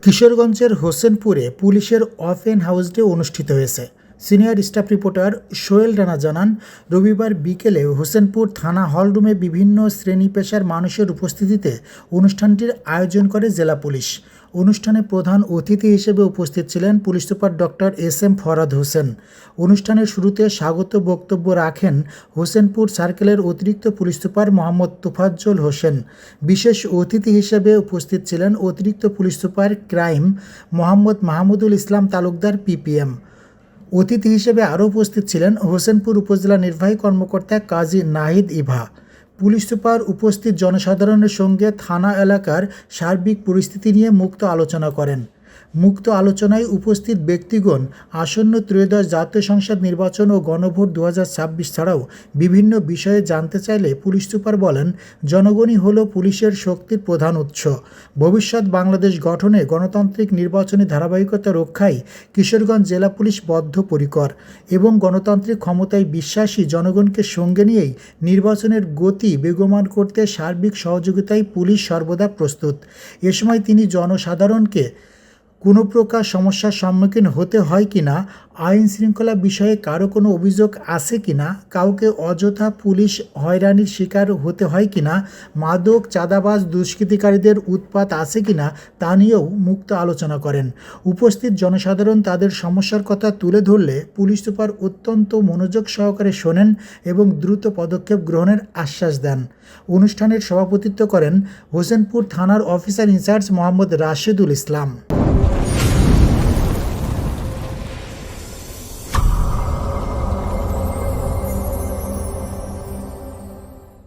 কিশোরগঞ্জের হোসেনপুরে পুলিশের open house day অনুষ্ঠিত হয়েছে। Senior staff reporter Sohel Rana জানান, রবিবার বিকেলে হোসেনপুর থানা হলরুমে বিভিন্ন শ্রেণী পেশার মানুষের উপস্থিতিতে অনুষ্ঠানটির আয়োজন করে জেলা পুলিশ। অনুষ্ঠানে প্রধান অতিথি হিসেবে উপস্থিত ছিলেন police super doctor S M. Farhad Hossain. অনুষ্ঠানের শুরুতে স্বাগত বক্তব্য রাখেন হোসেনপুর সার্কেলের অতিরিক্ত পুলিশ সুপার মোহাম্মদ তোফাজ্জল হোসেন। বিশেষ অতিথি হিসেবে উপস্থিত ছিলেন অতিরিক্ত police super crime Mohammad Mahmudul Islam Talukdar PPM. অতিথি হিসেবে আরও উপস্থিত ছিলেন হোসেনপুর উপজেলা নির্বাহী কর্মকর্তা কাজী নাহিদ ইভা। পুলিশ সুপার উপস্থিত জনসাধারণের সঙ্গে থানা এলাকার সার্বিক পরিস্থিতি নিয়ে মুক্ত আলোচনা করেন। মুক্ত আলোচনায় উপস্থিত ব্যক্তিগণ আসন্ন ত্রয়োদশ জাতীয় সংসদ নির্বাচন ও গণভোট 2026 ছাড়াও বিভিন্ন বিষয়ে জানতে চাইলে পুলিশ সুপার বলেন, জনগণই হলো পুলিশের শক্তির প্রধান উৎস। ভবিষ্যৎ বাংলাদেশ গঠনে গণতান্ত্রিক নির্বাচনী ধারাবাহিকতা রক্ষায় কিশোরগঞ্জ জেলা পুলিশ বদ্ধপরিকর এবং গণতান্ত্রিক ক্ষমতায় বিশ্বাসী জনগণকে সঙ্গে নিয়েই নির্বাচনের গতি বেগবান করতে সার্বিক সহযোগিতায় পুলিশ সর্বদা প্রস্তুত। এ সময় তিনি জনসাধারণকে কোনো প্রকার সমস্যার সম্মুখীন হতে হয় কিনা, আইন শৃঙ্খলা বিষয়ে কারো কোনো অভিযোগ আছে কিনা, কাউকে অযথা পুলিশ হয়রানির শিকার হতে হয় কিনা, মাদক চাঁদাবাজ দুষ্কৃতিকারীদের উৎপাত আছে কিনা তা নিয়েও মুক্ত আলোচনা করেন। উপস্থিত জনসাধারণ তাদের সমস্যার কথা তুলে ধরলে পুলিশ সুপার অত্যন্ত মনোযোগ সহকারে শোনেন এবং দ্রুত পদক্ষেপ গ্রহণের আশ্বাস দেন। অনুষ্ঠানের সভাপতিত্ব করেন হোসেনপুর থানার অফিসার ইনচার্জ মোহাম্মদ রাশেদুল ইসলাম।